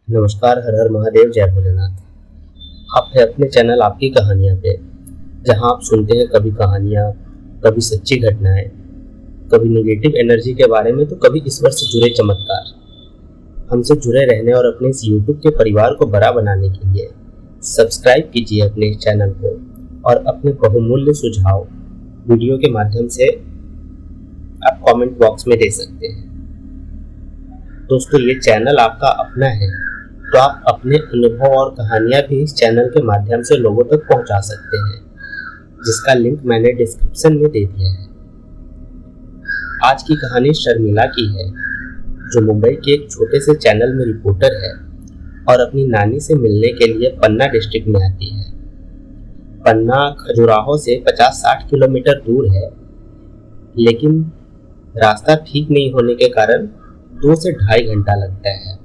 नमस्कार, हर हर महादेव, जय भोलेनाथ। आप है अपने चैनल आपकी कहानियाँ पे, जहाँ आप सुनते हैं कभी कहानियाँ, कभी सच्ची घटनाएं, कभी नेगेटिव एनर्जी के बारे में, तो कभी ईश्वर से जुड़े चमत्कार। हमसे जुड़े रहने और अपने इस यूट्यूब के परिवार को बड़ा बनाने के लिए सब्सक्राइब कीजिए अपने इस चैनल को और अपने बहुमूल्य सुझाव वीडियो के माध्यम से आप कमेंट बॉक्स में दे सकते हैं। दोस्तों, ये चैनल आपका अपना है, तो आप अपने अनुभव और कहानियां भी इस चैनल के माध्यम से लोगों तक पहुंचा सकते हैं, जिसका लिंक मैंने डिस्क्रिप्शन में दे दिया है। आज की कहानी शर्मिला की है, जो मुंबई के एक छोटे से चैनल में रिपोर्टर है और अपनी नानी से मिलने के लिए पन्ना डिस्ट्रिक्ट में आती है। पन्ना खजुराहो से 50-60 किलोमीटर दूर है, लेकिन रास्ता ठीक नहीं होने के कारण 2 से ढाई घंटा लगता है।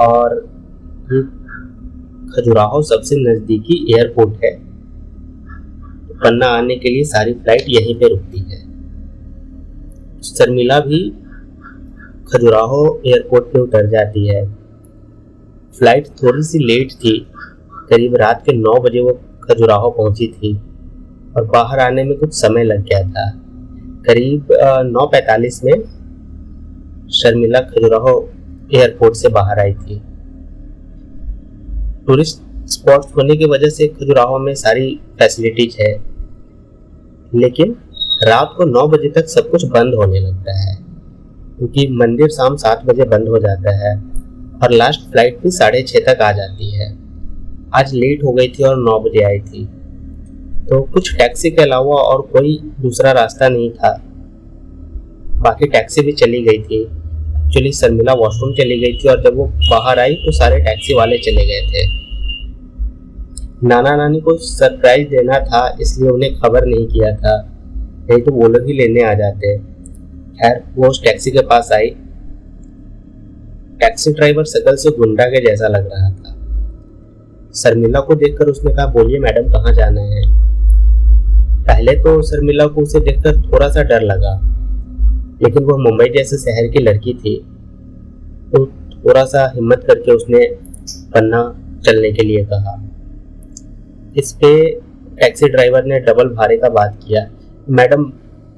और ये खजुराहो सबसे नज़दीकी एयरपोर्ट है, तो पन्ना आने के लिए सारी फ्लाइट यहीं पे रुकती है। शर्मिला भी खजुराहो एयरपोर्ट पे उतर जाती है। फ्लाइट थोड़ी सी लेट थी, करीब रात के 9 बजे वो खजुराहो पहुंची थी और बाहर आने में कुछ समय लग गया था। करीब 9:45 में शर्मिला खजुराहो एयरपोर्ट से बाहर आई थी। टूरिस्ट स्पॉट होने की वजह से खजुराहो में सारी फैसिलिटीज है, लेकिन रात को 9 बजे तक सब कुछ बंद होने लगता है, क्योंकि मंदिर शाम 7 बजे बंद हो जाता है और लास्ट फ्लाइट भी 6:30 तक आ जाती है। आज लेट हो गई थी और 9 बजे आई थी, तो कुछ टैक्सी के अलावा और कोई दूसरा रास्ता नहीं था। बाकी टैक्सी भी चली गई थी। एक्चुअली शर्मिला वॉशरूम चली गई थी और जब वो बाहर आई तो सारे टैक्सी वाले चले गए थे। नाना नानी को सरप्राइज देना था, इसलिए उन्हें खबर नहीं किया था, नहीं तो वो लोग ही लेने आ जाते। खैर, वो उस टैक्सी के पास आई। टैक्सी ड्राइवर शकल से गुंडा के जैसा लग रहा था। शर्मिला को देखकर उसने कहा, बोलिए मैडम, कहाँ जाना है? पहले तो शर्मिला को उसे देखकर थोड़ा सा डर लगा, लेकिन वह मुंबई जैसे शहर की लड़की थी, तो थोड़ा सा हिम्मत करके उसने पन्ना चलने के लिए कहा। इस पे टैक्सी ड्राइवर ने डबल भाड़े का बात किया। मैडम,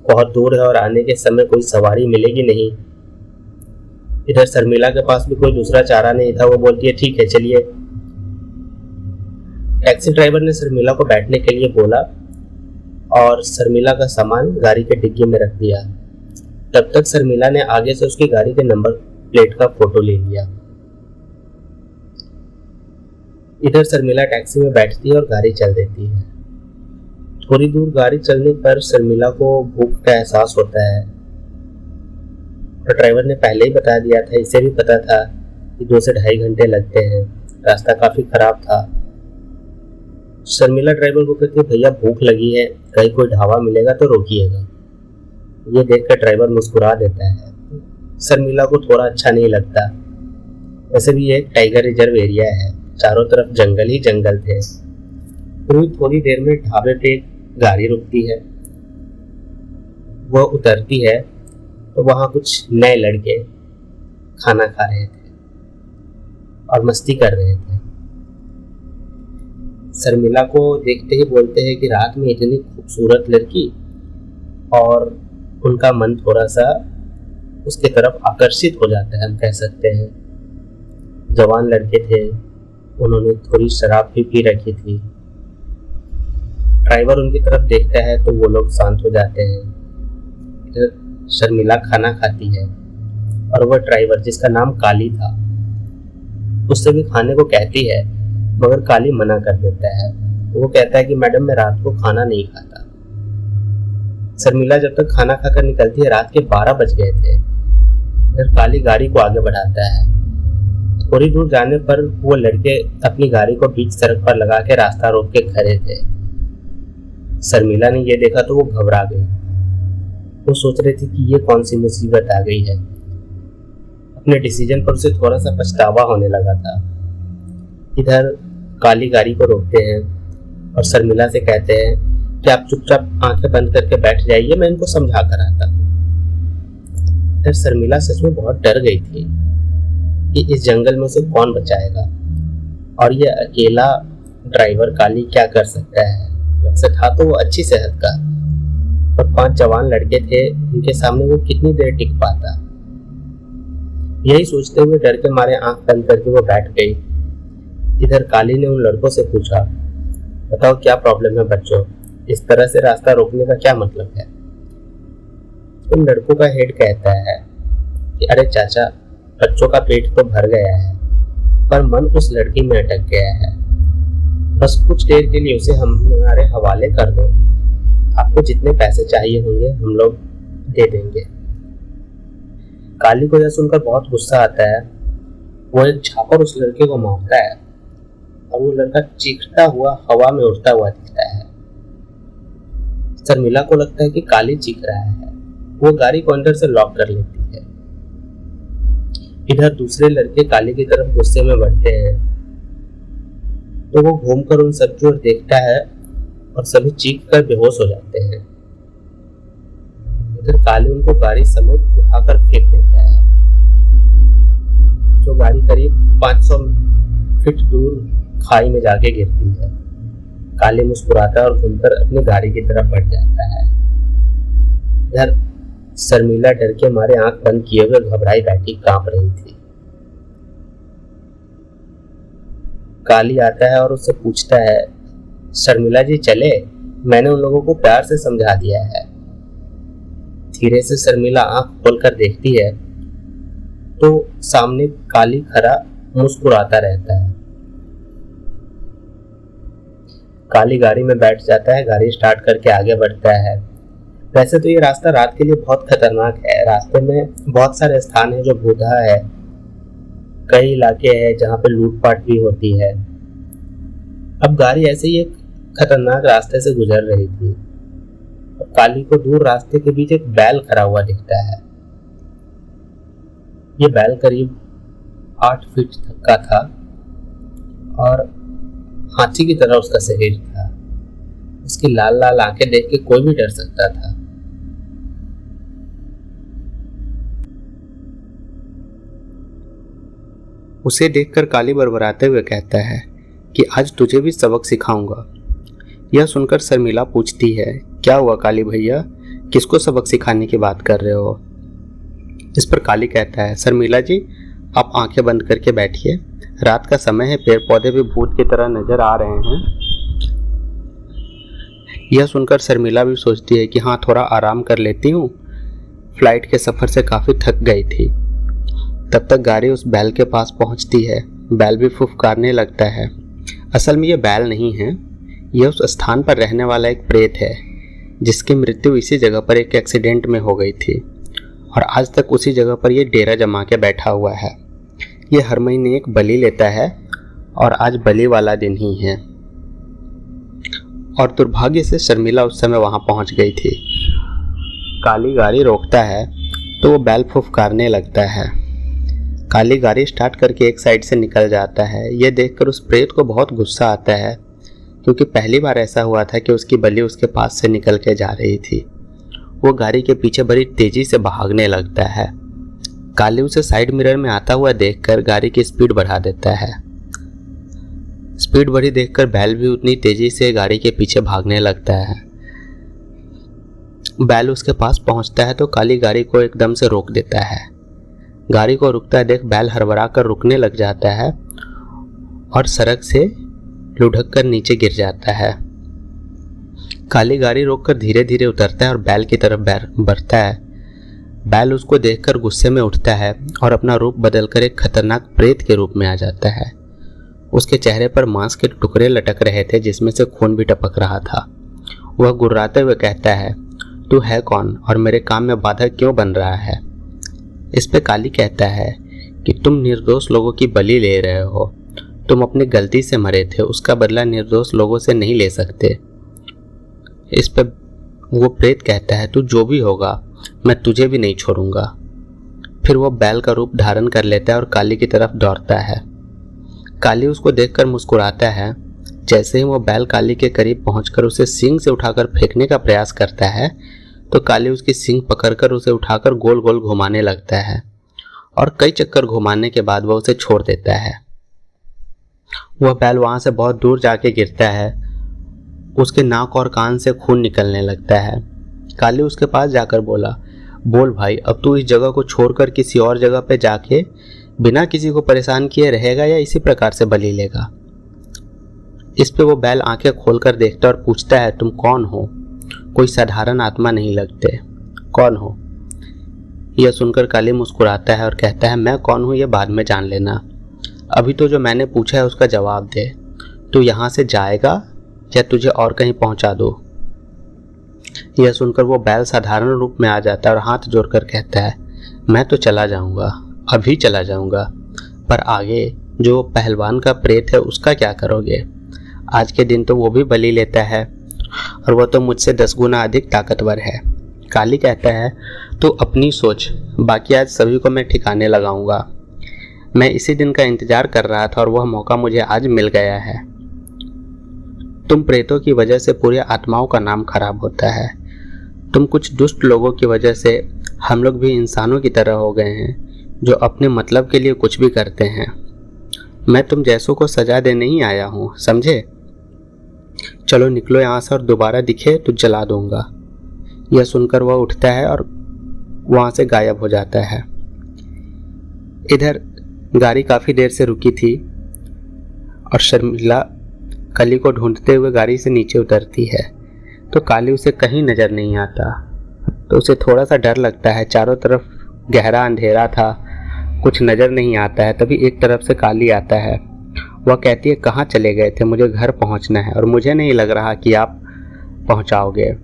बहुत दूर है और आने के समय कोई सवारी मिलेगी नहीं। इधर शर्मिला के पास भी कोई दूसरा चारा नहीं था। वो बोलती है, ठीक है, चलिए। टैक्सी ड्राइवर ने शर्मिला को बैठने के लिए बोला और शर्मिला का सामान गाड़ी के डिग्गी में रख दिया। तब तक शर्मिला ने आगे से उसकी गाड़ी के नंबर प्लेट का फोटो ले लिया। इधर शर्मिला टैक्सी में बैठती है और गाड़ी चल देती है। थोड़ी दूर गाड़ी चलने पर शर्मिला को भूख का एहसास होता है, और ड्राइवर ने पहले ही बता दिया था, इसे भी पता था कि 2 से ढाई घंटे लगते हैं, रास्ता काफी खराब था। शर्मिला ड्राइवर को कहती है, भैया भूख लगी है, कहीं कोई ढाबा मिलेगा तो रोकिएगा। ये देखकर ड्राइवर मुस्कुरा देता है। शर्मिला को थोड़ा अच्छा नहीं लगता। वैसे भी ये एक टाइगर रिजर्व एरिया है, चारों तरफ जंगल ही जंगल थे। फिर थोड़ी देर में ढाबे पे एक गाड़ी रुकती है। वह उतरती है तो वहां कुछ नए लड़के खाना खा रहे थे और मस्ती कर रहे थे। शर्मिला को देखते ही बोलते हैं कि रात में इतनी खूबसूरत लड़की, और उनका मन थोड़ा सा उसके तरफ आकर्षित हो जाता है, हम कह सकते हैं। जवान लड़के थे, उन्होंने थोड़ी शराब भी पी रखी थी। ड्राइवर उनकी तरफ देखता है तो वो लोग शांत हो जाते हैं। इधर शर्मिला खाना खाती है और वह ड्राइवर, जिसका नाम काली था, उससे भी खाने को कहती है, मगर काली मना कर देता है। वो कहता है कि मैडम, मैं रात को खाना नहीं खाता। शर्मिला जब तक खाना खाकर निकलती है, रात के 12 बज गए थे। फिर काली गाड़ी को आगे बढ़ाता है। थोड़ी दूर जाने पर वो लड़के अपनी गाड़ी को बीच सड़क पर लगा के रास्ता रोक के खड़े थे। शर्मिला ने ये देखा तो वो घबरा गई। वो सोच रही थी कि ये कौन सी मुसीबत आ गई है। अपने डिसीजन पर उसे थोड़ा सा पछतावा होने लगा था। इधर काली गाड़ी को रोकते हैं और शर्मिला से कहते हैं कि आप चुपचाप आंखें बंद करके बैठ जाइए, मैं इनको समझा कर आता हूँ। इधर शर्मिला सच में बहुत डर गई थी। कि इस जंगल में से कौन बचाएगा और ये अकेला ड्राइवर काली क्या कर सकता है। वैसे था तो वो अच्छी सेहत का, और 5 जवान लड़के थे, उनके सामने वो कितनी देर टिक पाता। यही सोचते हुए डर के मारे आंख बंद करके वो बैठ गई। इधर काली ने उन लड़कों से पूछा, बताओ क्या प्रॉब्लम है बच्चों, इस तरह से रास्ता रोकने का क्या मतलब है। उन लड़कों का हेड कहता है कि अरे चाचा, बच्चों का पेट तो भर गया है पर मन उस लड़की में अटक गया है, बस कुछ देर के लिए उसे हमारे हवाले कर दो, आपको जितने पैसे चाहिए होंगे हम लोग दे देंगे। काली को यह सुनकर बहुत गुस्सा आता है। वो एक झापड़ उस लड़के को मारता है और वो लड़का चीखता हुआ हवा में उड़ता हुआ दिखता है। शर्मिला को लगता है कि काली चीख रहा है। वो गाड़ी को अंदर से लॉक कर लेती है। इधर दूसरे लड़के काली की तरफ गुस्से में बढ़ते हैं तो वो घूमकर उन सब की ओर देखता है और सभी चीख कर बेहोश हो जाते हैं। इधर काली उनको गाड़ी समेत उठाकर फेंक देता है, जो गाड़ी करीब 500 फीट दूर खाई में जाके गिरती है। काली मुस्कुराता है और घूमकर अपनी गाड़ी की तरफ बढ़ जाता है। इधर शर्मिला डर के मारे आंख बंद किए हुए घबराई बैठी कांप रही थी। काली आता है और उससे पूछता है, शर्मिला जी चले, मैंने उन लोगों को प्यार से समझा दिया है। धीरे से शर्मिला आंख खोलकर देखती है तो सामने काली खड़ा मुस्कुराता रहता है। काली गाड़ी में बैठ जाता है, गाड़ी स्टार्ट करके आगे बढ़ता है। वैसे तो ये रास्ता रात के लिए बहुत खतरनाक है। रास्ते में बहुत सारे स्थान हैं जो भूतहा है, कई इलाके हैं जहाँ पे लूटपाट भी होती है। अब गाड़ी ऐसे ही एक खतरनाक रास्ते से गुजर रही थी और काली को दूर रास्ते के बीच एक बैल खड़ा हुआ दिखता है। ये बैल करीब 8 फीट तक का था और हाथी की तरह उसका शरीर था। उसकी लाल लाल आंखें देख के कोई भी डर सकता था। उसे देखकर काली बड़बड़ाते हुए कहता है कि आज तुझे भी सबक सिखाऊंगा। यह सुनकर शर्मिला पूछती है, क्या हुआ काली भैया, किसको सबक सिखाने की बात कर रहे हो। इस पर काली कहता है, शर्मिला जी आप आंखें बंद करके बैठिए, रात का समय है, पेड़ पौधे भी भूत की तरह नजर आ रहे हैं। यह सुनकर शर्मिला भी सोचती है कि हाँ थोड़ा आराम कर लेती हूँ, फ्लाइट के सफर से काफी थक गई थी। तब तक गाड़ी उस बैल के पास पहुंचती है। बैल भी फुफकारने लगता है। असल में यह बैल नहीं है, यह उस स्थान पर रहने वाला एक प्रेत है जिसकी मृत्यु इसी जगह पर एक एक्सीडेंट में हो गई थी और आज तक उसी जगह पर यह डेरा जमा के बैठा हुआ है। यह हर महीने एक बलि लेता है और आज बलि वाला दिन ही है। और दुर्भाग्य से शर्मिला उस समय वहां पहुंच गई थी। काली गाड़ी रोकता है तो वो बैल फुफकारने लगता है। काली गाड़ी स्टार्ट करके एक साइड से निकल जाता है। यह देखकर उस प्रेत को बहुत गुस्सा आता है क्योंकि पहली बार ऐसा हुआ था कि उसकी बलि उसके पास से निकल के जा रही थी। वो गाड़ी के पीछे बड़ी तेजी से भागने लगता है। काली उसे साइड मिरर में आता हुआ देखकर गाड़ी की स्पीड बढ़ा देता है। स्पीड बढ़ी देखकर बैल भी उतनी तेजी से गाड़ी के पीछे भागने लगता है। बैल उसके पास पहुंचता है तो काली गाड़ी को एकदम से रोक देता है। गाड़ी को रुकता देख बैल हड़बड़ा कर रुकने लग जाता है और सड़क से लुढ़क कर नीचे गिर जाता है। काली गाड़ी रोककर धीरे धीरे उतरता है और बैल की तरफ बढ़ता है। बैल उसको देखकर गुस्से में उठता है और अपना रूप बदलकर एक खतरनाक प्रेत के रूप में आ जाता है। उसके चेहरे पर मांस के टुकड़े लटक रहे थे जिसमें से खून भी टपक रहा था। वह गुर्राते हुए कहता है, तू है कौन और मेरे काम में बाधा क्यों बन रहा है। इस पे काली कहता है कि तुम निर्दोष लोगों की बलि ले रहे हो, तुम अपनी गलती से मरे थे, उसका बदला निर्दोष लोगों से नहीं ले सकते। इस पे वो प्रेत कहता है, तू जो भी होगा मैं तुझे भी नहीं छोड़ूंगा। फिर वो बैल का रूप धारण कर लेता है और काली की तरफ दौड़ता है। काली उसको देखकर मुस्कुराता है। जैसे ही वो बैल काली के करीब पहुंचकर उसे सींग से उठाकर फेंकने का प्रयास करता है तो काली उसकी सींग पकड़कर उसे उठाकर गोल गोल घुमाने लगता है और कई चक्कर घुमाने के बाद वह उसे छोड़ देता है। वह बैल वहां से बहुत दूर जाके गिरता है। उसके नाक और कान से खून निकलने लगता है। काली उसके पास जाकर बोला, बोल भाई, अब तू इस जगह को छोड़कर किसी और जगह पे जाके बिना किसी को परेशान किए रहेगा या इसी प्रकार से बलि लेगा? इस पे वो बैल आंखें खोलकर देखता और पूछता है, तुम कौन हो? कोई साधारण आत्मा नहीं लगते, कौन हो? यह सुनकर काली मुस्कुराता है और कहता है, मैं कौन हूँ यह बाद में जान लेना, अभी तो जो मैंने पूछा है उसका जवाब दे। तू यहाँ से जाएगा या तुझे और कहीं पहुँचा दो? यह सुनकर वो बैल साधारण रूप में आ जाता है और हाथ जोड़कर कहता है, मैं तो चला जाऊंगा, अभी चला जाऊंगा, पर आगे जो पहलवान का प्रेत है उसका क्या करोगे? आज के दिन तो वो भी बलि लेता है और वह तो मुझसे 10 गुना अधिक ताकतवर है। काली कहता है, तू अपनी सोच, बाकी आज सभी को मैं ठिकाने लगाऊंगा। मैं इसी दिन का इंतजार कर रहा था और वह मौका मुझे आज मिल गया है। तुम प्रेतों की वजह से पूरी आत्माओं का नाम खराब होता है। तुम कुछ दुष्ट लोगों की वजह से हम लोग भी इंसानों की तरह हो गए हैं, जो अपने मतलब के लिए कुछ भी करते हैं। मैं तुम जैसों को सजा देने नहीं आया हूँ, समझे? चलो निकलो यहाँ से और दोबारा दिखे तो जला दूंगा। यह सुनकर वह उठता है और वहां से गायब हो जाता है। इधर गाड़ी काफी देर से रुकी थी और शर्मिला काली को ढूंढते हुए गाड़ी से नीचे उतरती है, तो काली उसे कहीं नजर नहीं आता। तो उसे थोड़ा सा डर लगता है। चारों तरफ गहरा अंधेरा था, कुछ नजर नहीं आता है। तभी एक तरफ से काली आता है। वह कहती है, कहाँ चले गए थे? मुझे घर पहुंचना है और मुझे नहीं लग रहा कि आप पहुंचाओगे।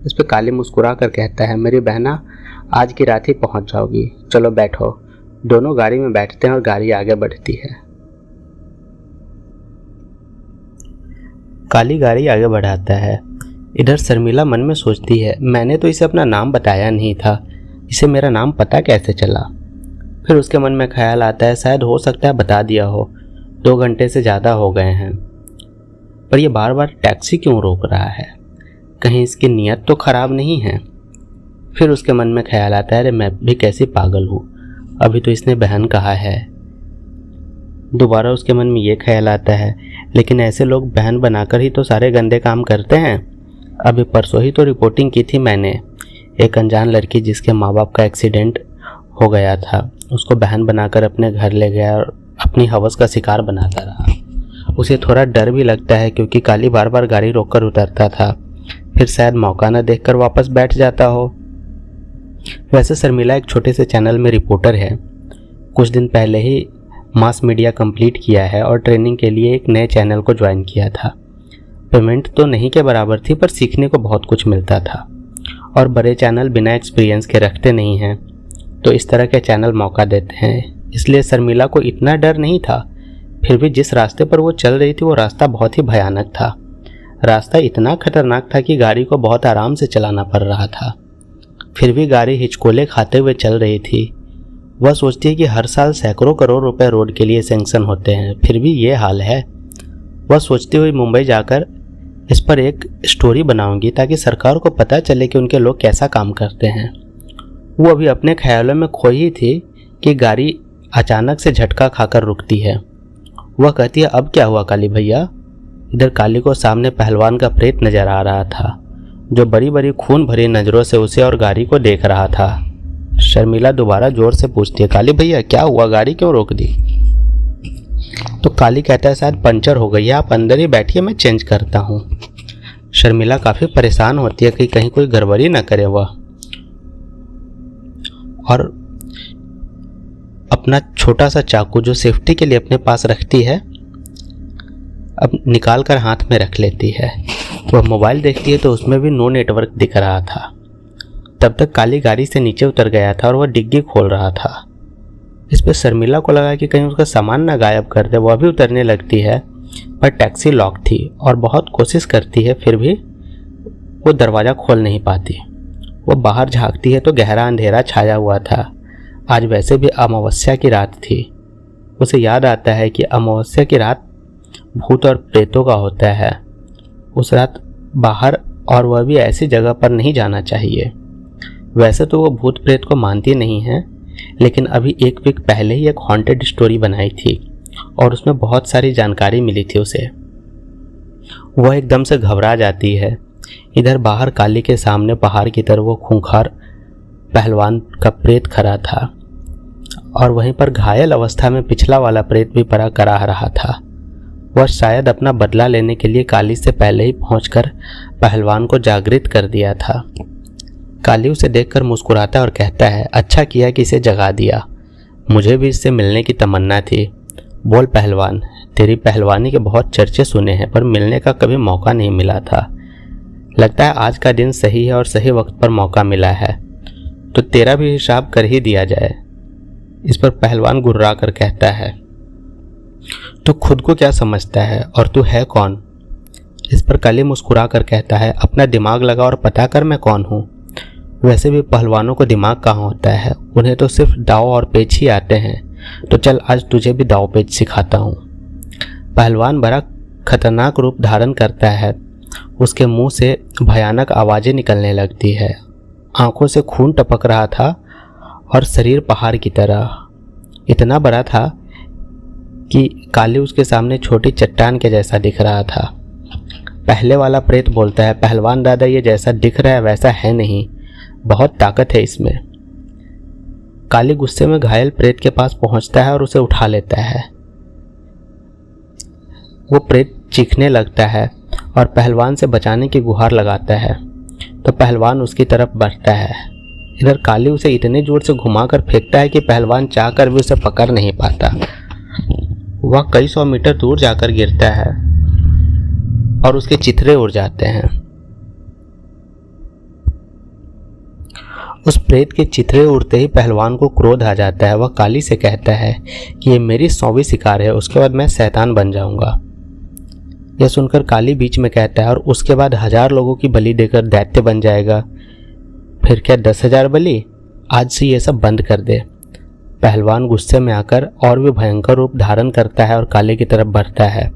इस पे काली मुस्कुरा कर कहता है, मेरी बहना, आज की रात ही पहुंच जाओगी। चलो बैठो। दोनों गाड़ी में बैठते हैं और गाड़ी आगे बढ़ती है। काली गाड़ी आगे बढ़ाता है। इधर शर्मिला मन में सोचती है, मैंने तो इसे अपना नाम बताया नहीं था, इसे मेरा नाम पता कैसे चला? फिर उसके मन में ख्याल आता है, शायद हो सकता है बता दिया हो, 2 घंटे से ज़्यादा हो गए हैं, पर यह बार बार टैक्सी क्यों रोक रहा है? कहीं इसकी नीयत तो खराब नहीं है? फिर उसके मन में ख्याल आता है, अरे मैं भी कैसी पागल हूँ, अभी तो इसने बहन कहा है। दोबारा उसके मन में ये ख्याल आता है, लेकिन ऐसे लोग बहन बनाकर ही तो सारे गंदे काम करते हैं। अभी परसों ही तो रिपोर्टिंग की थी मैंने, एक अनजान लड़की जिसके माँ बाप का एक्सीडेंट हो गया था, उसको बहन बनाकर अपने घर ले गया और अपनी हवस का शिकार बनाता रहा। उसे थोड़ा डर भी लगता है क्योंकि काली बार बार गाड़ी रोककर उतरता था, फिर शायद मौका न देखकर वापस बैठ जाता हो। वैसे शर्मिला एक छोटे से चैनल में रिपोर्टर है। कुछ दिन पहले ही मास मीडिया कंप्लीट किया है और ट्रेनिंग के लिए एक नए चैनल को ज्वाइन किया था। पेमेंट तो नहीं के बराबर थी, पर सीखने को बहुत कुछ मिलता था और बड़े चैनल बिना एक्सपीरियंस के रखते नहीं हैं, तो इस तरह के चैनल मौका देते हैं। इसलिए शर्मिला को इतना डर नहीं था। फिर भी जिस रास्ते पर वो चल रही थी वो रास्ता बहुत ही भयानक था। रास्ता इतना खतरनाक था कि गाड़ी को बहुत आराम से चलाना पड़ रहा था। फिर भी गाड़ी हिचकोले खाते हुए चल रही थी। वह सोचती है कि हर साल सैकड़ों करोड़ रुपए रोड के लिए सैंक्शन होते हैं, फिर भी ये हाल है। वह सोचती हुई मुंबई जाकर इस पर एक स्टोरी बनाऊंगी ताकि सरकार को पता चले कि उनके लोग कैसा काम करते हैं। वो अभी अपने ख्यालों में खोई थी कि गाड़ी अचानक से झटका खाकर रुकती है। वह कहती है, अब क्या हुआ काली भैया? इधर काली को सामने पहलवान का प्रेत नजर आ रहा था, जो बड़ी बड़ी खून भरी नजरों से उसे और गाड़ी को देख रहा था। शर्मिला दोबारा जोर से पूछती है, काली भैया क्या हुआ, गाड़ी क्यों रोक दी? तो काली कहता है, शायद पंचर हो गई है, आप अंदर ही बैठिए, मैं चेंज करता हूँ। शर्मिला काफी परेशान होती है कि कहीं कोई गड़बड़ी ना करे वह, और अपना छोटा सा चाकू जो सेफ्टी के लिए अपने पास रखती है अब निकाल कर हाथ में रख लेती है। वह मोबाइल देखती है तो उसमें भी नो नेटवर्क दिख रहा था। तब तक काली गाड़ी से नीचे उतर गया था और वह डिग्गी खोल रहा था। इस पर शर्मिला को लगा कि कहीं उसका सामान ना गायब कर दे। वह भी उतरने लगती है, पर टैक्सी लॉक थी और बहुत कोशिश करती है, फिर भी वो दरवाज़ा खोल नहीं पाती। वो बाहर झांकती है तो गहरा अंधेरा छाया हुआ था। आज वैसे भी अमावस्या की रात थी। उसे याद आता है कि अमावस्या की रात भूत और प्रेतों का होता है। उस रात बाहर, और वह भी ऐसी जगह पर नहीं जाना चाहिए। वैसे तो वो भूत प्रेत को मानती नहीं है, लेकिन अभी एक वीक पहले ही एक हॉन्टेड स्टोरी बनाई थी और उसमें बहुत सारी जानकारी मिली थी उसे। वह एकदम से घबरा जाती है। इधर बाहर काली के सामने पहाड़ की तरह वो खूंखार पहलवान का प्रेत खड़ा था और वहीं पर घायल अवस्था में पिछला वाला प्रेत भी पड़ा कराह रहा था। वह शायद अपना बदला लेने के लिए काली से पहले ही पहुंचकर पहलवान को जागृत कर दिया था। काली उसे देखकर मुस्कुराता और कहता है, अच्छा किया कि इसे जगा दिया, मुझे भी इससे मिलने की तमन्ना थी। बोल पहलवान, तेरी पहलवानी के बहुत चर्चे सुने हैं पर मिलने का कभी मौका नहीं मिला था। लगता है आज का दिन सही है और सही वक्त पर मौका मिला है, तो तेरा भी हिसाब कर ही दिया जाए। इस पर पहलवान गुर्रा कर कहता है, तू खुद को क्या समझता है और तू है कौन? इस पर काली मुस्कुरा कर कहता है, अपना दिमाग लगा और पता कर मैं कौन हूँ। वैसे भी पहलवानों को दिमाग कहाँ होता है, उन्हें तो सिर्फ दाव और पेच ही आते हैं। तो चल आज तुझे भी दाव पेच सिखाता हूँ। पहलवान बड़ा खतरनाक रूप धारण करता है। उसके मुंह से भयानक आवाज़ें निकलने लगती है। आंखों से खून टपक रहा था और शरीर पहाड़ की तरह इतना बड़ा था कि काली उसके सामने छोटी चट्टान के जैसा दिख रहा था। पहले वाला प्रेत बोलता है, पहलवान दादा ये जैसा दिख रहा है वैसा है नहीं, बहुत ताकत है इसमें। काली गुस्से में घायल प्रेत के पास पहुंचता है और उसे उठा लेता है। वो प्रेत चीखने लगता है और पहलवान से बचाने की गुहार लगाता है, तो पहलवान उसकी तरफ बढ़ता है। इधर काली उसे इतने जोर से घुमाकर फेंकता है कि पहलवान चाहकर भी उसे पकड़ नहीं पाता। वह कई 100 मीटर दूर जाकर गिरता है और उसके चिथड़े उड़ जाते हैं। उस प्रेत के चिथड़े उड़ते ही पहलवान को क्रोध आ जाता है। वह काली से कहता है कि ये मेरी 100वीं शिकार है, उसके बाद मैं शैतान बन जाऊंगा। यह सुनकर काली बीच में कहता है, और उसके बाद 1000 लोगों की बलि देकर दैत्य बन जाएगा। फिर क्या 10,000 बलि? आज से ये सब बंद कर दे। पहलवान गुस्से में आकर और भी भयंकर रूप धारण करता है और काली की तरफ बढ़ता है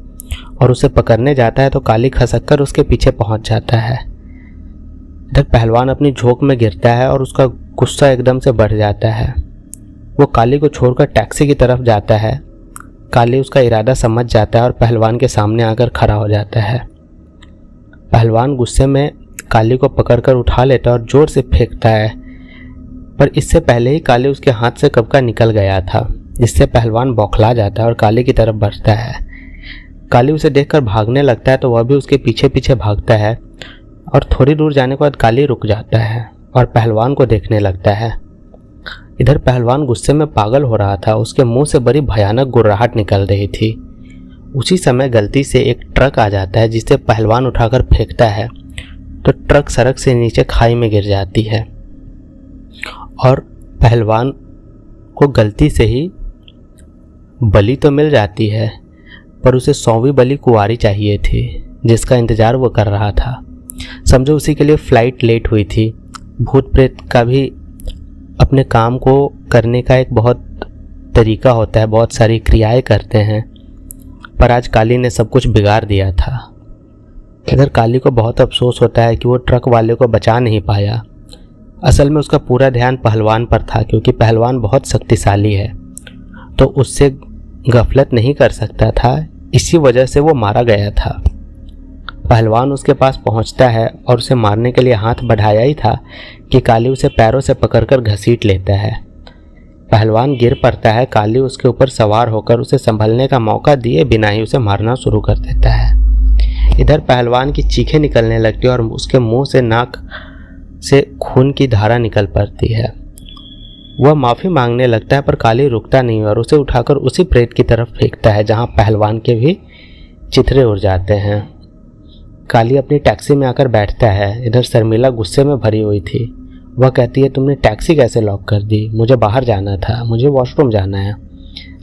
और उसे पकड़ने जाता है, तो काली खसक कर उसके पीछे पहुंच जाता है। इधर पहलवान अपनी झोंक में गिरता है और उसका गुस्सा एकदम से बढ़ जाता है। वो काली को छोड़कर टैक्सी की तरफ जाता है। काली उसका इरादा समझ जाता है और पहलवान के सामने आकर खड़ा हो जाता है। पहलवान गुस्से में काली को पकड़कर उठा लेता है और जोर से फेंकता है, पर इससे पहले ही काली उसके हाथ से कब का निकल गया था, जिससे पहलवान बौखला जाता है और काली की तरफ बढ़ता है। काली उसे देखकर भागने लगता है, तो वह भी उसके पीछे पीछे भागता है और थोड़ी दूर जाने के बाद काली रुक जाता है और पहलवान को देखने लगता है। इधर पहलवान गुस्से में पागल हो रहा था। उसके मुंह से बड़ी भयानक गुर्राहट निकल रही थी। उसी समय गलती से एक ट्रक आ जाता है, जिसे पहलवान उठाकर फेंकता है, तो ट्रक सड़क से नीचे खाई में गिर जाती है और पहलवान को गलती से ही बलि तो मिल जाती है, पर उसे 100वीं बलि कुंवारी चाहिए थी, जिसका इंतजार वो कर रहा था। समझो उसी के लिए फ्लाइट लेट हुई थी। भूत प्रेत का भी अपने काम को करने का एक बहुत तरीका होता है, बहुत सारी क्रियाएं करते हैं, पर आज काली ने सब कुछ बिगाड़ दिया था। इधर काली को बहुत अफसोस होता है कि वो ट्रक वाले को बचा नहीं पाया। असल में उसका पूरा ध्यान पहलवान पर था, क्योंकि पहलवान बहुत शक्तिशाली है, तो उससे गफलत नहीं कर सकता था, इसी वजह से वो मारा गया था। पहलवान उसके पास पहुंचता है और उसे मारने के लिए हाथ बढ़ाया ही था कि काली उसे पैरों से पकड़कर घसीट लेता है। पहलवान गिर पड़ता है। काली उसके ऊपर सवार होकर उसे संभलने का मौका दिए बिना ही उसे मारना शुरू कर देता है। इधर पहलवान की चीखें निकलने लगती है और उसके मुंह से नाक से खून की धारा निकल पड़ती है। वह माफ़ी मांगने लगता है, पर काली रुकता नहीं और उसे उठाकर उसी प्रेत की तरफ फेंकता है जहां पहलवान के भी चिथड़े उड़ जाते हैं। काली अपनी टैक्सी में आकर बैठता है। इधर शर्मिला गुस्से में भरी हुई थी। वह कहती है, तुमने टैक्सी कैसे लॉक कर दी? मुझे बाहर जाना था, मुझे वॉशरूम जाना है।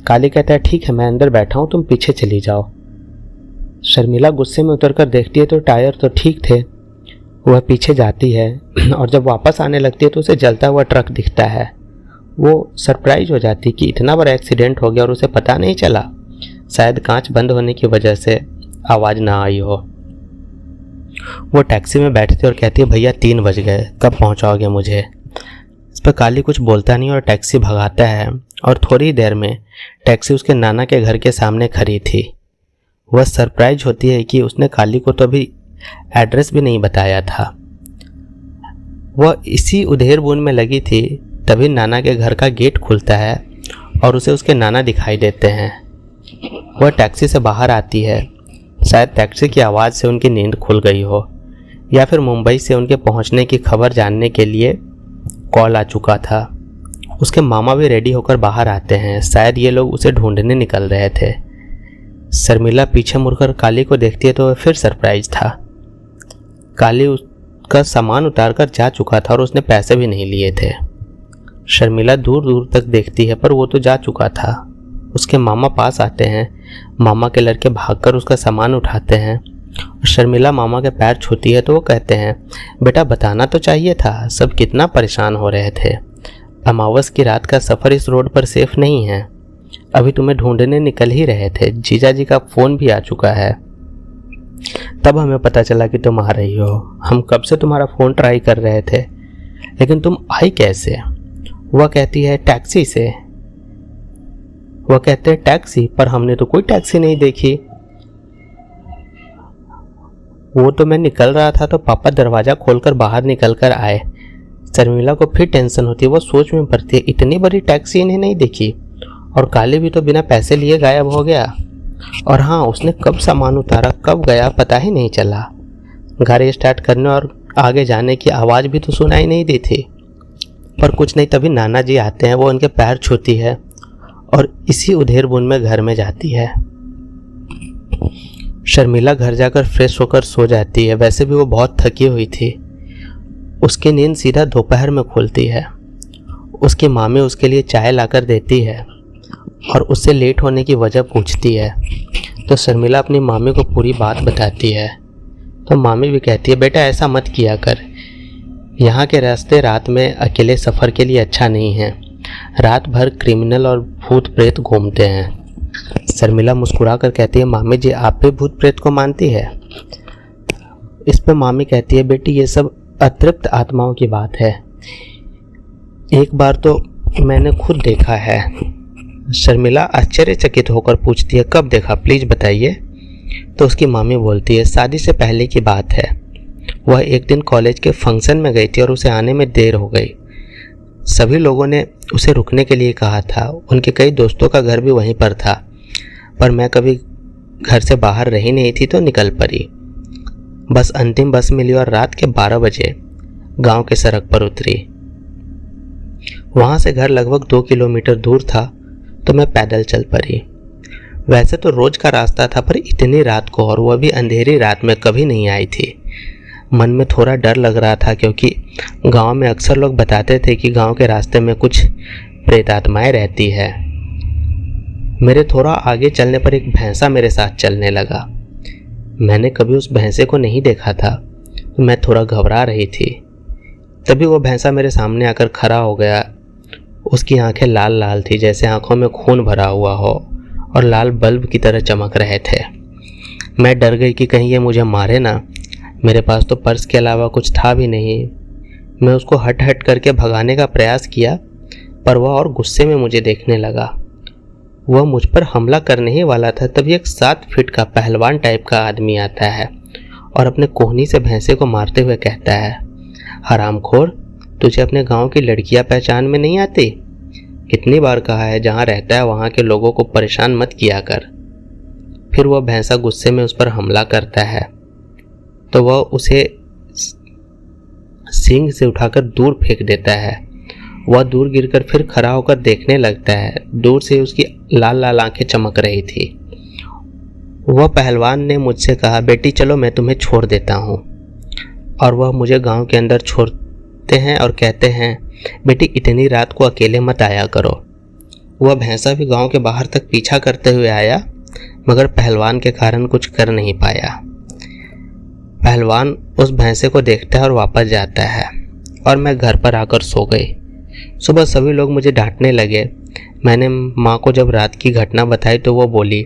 काली कहता है, ठीक है मैं अंदर बैठा हूँ, तुम पीछे चली जाओ। शर्मिला गुस्से में उतरकर देखती है तो टायर तो ठीक थे। वह पीछे जाती है और जब वापस आने लगती है तो उसे जलता हुआ ट्रक दिखता है। वो सरप्राइज हो जाती कि इतना बड़ा एक्सीडेंट हो गया और उसे पता नहीं चला। शायद कांच बंद होने की वजह से आवाज़ ना आई हो। वो टैक्सी में बैठती और कहती है, भैया 3 बज गए, कब पहुंचाओगे मुझे? इस पर काली कुछ बोलता नहीं और टैक्सी भगाता है और थोड़ी देर में टैक्सी उसके नाना के घर के सामने खड़ी थी। वह सरप्राइज होती है कि उसने काली को तो अभी एड्रेस भी नहीं बताया था। वह इसी उधेड़ बुन में लगी थी, तभी नाना के घर का गेट खुलता है और उसे उसके नाना दिखाई देते हैं। वह टैक्सी से बाहर आती है। शायद टैक्सी की आवाज़ से उनकी नींद खुल गई हो, या फिर मुंबई से उनके पहुंचने की खबर जानने के लिए कॉल आ चुका था। उसके मामा भी रेडी होकर बाहर आते हैं। शायद ये लोग उसे ढूंढने निकल रहे थे। शर्मिला पीछे मुड़कर काली को देखती है तो वह फिर सरप्राइज था। काली उसका सामान उतारकर जा चुका था और उसने पैसे भी नहीं लिए थे। शर्मिला दूर दूर तक देखती है पर वो तो जा चुका था। उसके मामा पास आते हैं। मामा के लड़के भागकर उसका सामान उठाते हैं और शर्मिला मामा के पैर छूती है तो वो कहते हैं, बेटा बताना तो चाहिए था, सब कितना परेशान हो रहे थे। अमावस की रात का सफ़र इस रोड पर सेफ नहीं है। अभी तुम्हें ढूंढने निकल ही रहे थे। जीजा जी का फ़ोन भी आ चुका है। तब हमें पता चला कि तुम आ रही हो। हम कब से तुम्हारा फ़ोन ट्राई कर रहे थे, लेकिन तुम आई कैसे? वह कहती है टैक्सी से। वह कहते हैं टैक्सी, पर हमने तो कोई टैक्सी नहीं देखी। वो तो मैं निकल रहा था तो पापा दरवाज़ा खोलकर बाहर निकल कर आए। शर्मिला को फिर टेंशन होती है। वो सोच में पड़ती है, इतनी बड़ी टैक्सी इन्हें नहीं देखी, और काली भी तो बिना पैसे लिए गायब हो गया। और हाँ, उसने कब सामान उतारा, कब गया, पता ही नहीं चला। गाड़ी स्टार्ट करने और आगे जाने की आवाज़ भी तो सुनाई नहीं दी थी। पर कुछ नहीं, तभी नाना जी आते हैं। वो उनके पैर छूती है और इसी उधेड़ बुन में घर में जाती है। शर्मिला घर जाकर फ्रेश होकर सो जाती है। वैसे भी वो बहुत थकी हुई थी। उसकी नींद सीधा दोपहर में खुलती है। उसकी मामी उसके लिए चाय लाकर देती है और उससे लेट होने की वजह पूछती है तो शर्मिला अपनी मामी को पूरी बात बताती है। तो मामी भी कहती है, बेटा ऐसा मत किया कर। यहाँ के रास्ते रात में अकेले सफ़र के लिए अच्छा नहीं है। रात भर क्रिमिनल और भूत प्रेत घूमते हैं। शर्मिला मुस्कुरा कर कहती है, मामी जी आप भी भूत प्रेत को मानती है? इस पर मामी कहती है, बेटी ये सब अतृप्त आत्माओं की बात है। एक बार तो मैंने खुद देखा है। शर्मिला आश्चर्यचकित होकर पूछती है, कब देखा, प्लीज़ बताइए। तो उसकी मामी बोलती है, शादी से पहले की बात है। वह एक दिन कॉलेज के फंक्शन में गई थी और उसे आने में देर हो गई। सभी लोगों ने उसे रुकने के लिए कहा था। उनके कई दोस्तों का घर भी वहीं पर था, पर मैं कभी घर से बाहर रही नहीं थी तो निकल पड़ी। बस अंतिम बस मिली और रात के 12 बजे गांव के सड़क पर उतरी। वहां से घर लगभग 2 किलोमीटर दूर था तो मैं पैदल चल पड़ी। वैसे तो रोज का रास्ता था, पर इतनी रात को, और वह भी अंधेरी रात में, कभी नहीं आई थी। मन में थोड़ा डर लग रहा था क्योंकि गांव में अक्सर लोग बताते थे कि गांव के रास्ते में कुछ प्रेतात्माएं रहती है। मेरे थोड़ा आगे चलने पर एक भैंसा मेरे साथ चलने लगा। मैंने कभी उस भैंसे को नहीं देखा था तो मैं थोड़ा घबरा रही थी। तभी वो भैंसा मेरे सामने आकर खड़ा हो गया। उसकी आंखें लाल लाल थी, जैसे आंखों में खून भरा हुआ हो, और लाल बल्ब की तरह चमक रहे थे। मैं डर गई कि कहीं ये मुझे मारे ना। मेरे पास तो पर्स के अलावा कुछ था भी नहीं। मैं उसको हट हट करके भगाने का प्रयास किया, पर वह और गुस्से में मुझे देखने लगा। वह मुझ पर हमला करने ही वाला था, तभी एक 7 फीट का पहलवान टाइप का आदमी आता है और अपने कोहनी से भैंसे को मारते हुए कहता है, हरामखोर, तुझे अपने गांव की लड़कियां पहचान में नहीं आती? कितनी बार कहा है जहां रहता है वहां के लोगों को परेशान मत किया कर। फिर वह भैंसा गुस्से में उस पर हमला करता है तो वह उसे सींग से उठाकर दूर फेंक देता है। वह दूर गिरकर फिर खड़ा होकर देखने लगता है। दूर से उसकी लाल लाल आंखें चमक रही थी। वह पहलवान ने मुझसे कहा, बेटी चलो मैं तुम्हें छोड़ देता हूँ। और वह मुझे गांव के अंदर छोड़ते हैं और कहते हैं, बेटी इतनी रात को अकेले मत आया करो। वह भैंसा भी गांव के बाहर तक पीछा करते हुए आया, मगर पहलवान के कारण कुछ कर नहीं पाया। पहलवान उस भैंसे को देखता है और वापस जाता है, और मैं घर पर आकर सो गई। सुबह सभी लोग मुझे डांटने लगे। मैंने माँ को जब रात की घटना बताई तो वो बोली,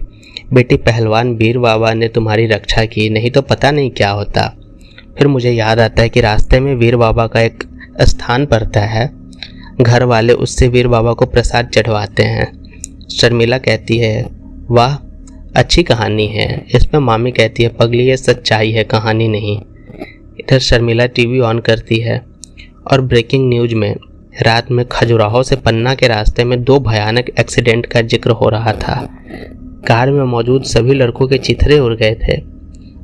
बेटी पहलवान वीर बाबा ने तुम्हारी रक्षा की, नहीं तो पता नहीं क्या होता। फिर मुझे याद आता है कि रास्ते में वीर बाबा का एक स्थान पड़ता है घर वाले उससे वीर बाबा को प्रसाद चढ़वाते हैं। शर्मिला कहती है, वाह अच्छी कहानी है। इसमें मामी कहती है, पगली ये सच्चाई है, कहानी नहीं। इधर शर्मिला टीवी ऑन करती है और ब्रेकिंग न्यूज में रात में खजुराहो से पन्ना के रास्ते में 2 भयानक एक्सीडेंट का जिक्र हो रहा था। कार में मौजूद सभी लड़कों के चिथड़े उड़ गए थे।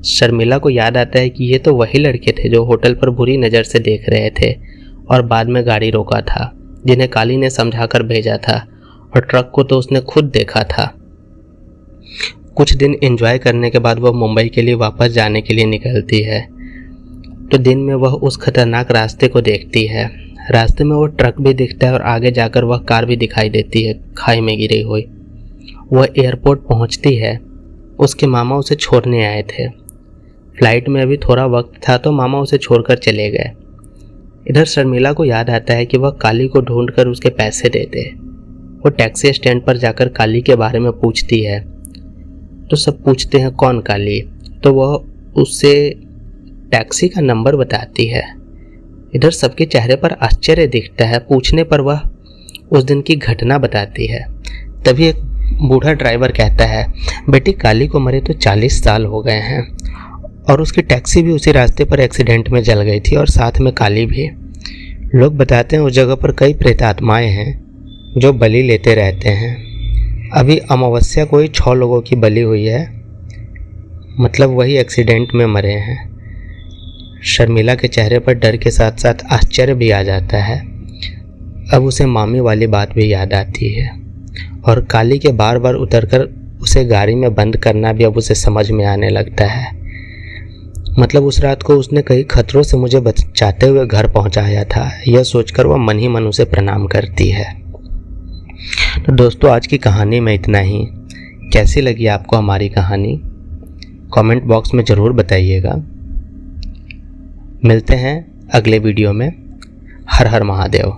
शर्मिला को याद आता है कि ये तो वही लड़के थे जो होटल पर बुरी नज़र से देख रहे थे और बाद में गाड़ी रोका था, जिन्हें काली ने समझाकर भेजा था, और ट्रक को तो उसने खुद देखा था। कुछ दिन एंजॉय करने के बाद वह मुंबई के लिए वापस जाने के लिए निकलती है, तो दिन में वह उस खतरनाक रास्ते को देखती है। रास्ते में वो ट्रक भी दिखता है और आगे जाकर वह कार भी दिखाई देती है, खाई में गिरी हुई। वह एयरपोर्ट पहुंचती है। उसके मामा उसे छोड़ने आए थे। फ्लाइट में अभी थोड़ा वक्त था तो मामा उसे छोड़कर चले गए। इधर शर्मिला को याद आता है कि वह काली को ढूंढकर उसके पैसे दे दे। वो टैक्सी स्टैंड पर जाकर काली के बारे में पूछती है, तो सब पूछते हैं कौन काली, तो वह उससे टैक्सी का नंबर बताती है। इधर सबके चेहरे पर आश्चर्य दिखता है। पूछने पर वह उस दिन की घटना बताती है। तभी एक बूढ़ा ड्राइवर कहता है, बेटी काली को मरे तो 40 साल हो गए हैं और उसकी टैक्सी भी उसी रास्ते पर एक्सीडेंट में जल गई थी और साथ में काली भी। लोग बताते हैं उस जगह पर कई प्रेत आत्माएं हैं जो बलि लेते रहते हैं। अभी अमावस्या को ही 6 लोगों की बलि हुई है, मतलब वही एक्सीडेंट में मरे हैं। शर्मिला के चेहरे पर डर के साथ साथ आश्चर्य भी आ जाता है। अब उसे मामी वाली बात भी याद आती है और काली के बार बार उतरकर उसे गाड़ी में बंद करना भी अब उसे समझ में आने लगता है। मतलब उस रात को उसने कई खतरों से मुझे बचाते हुए घर पहुंचाया था, यह सोचकर वह मन ही मन उसे प्रणाम करती है। तो दोस्तों आज की कहानी में इतना ही। कैसी लगी आपको हमारी कहानी कमेंट बॉक्स में ज़रूर बताइएगा। मिलते हैं अगले वीडियो में। हर हर महादेव।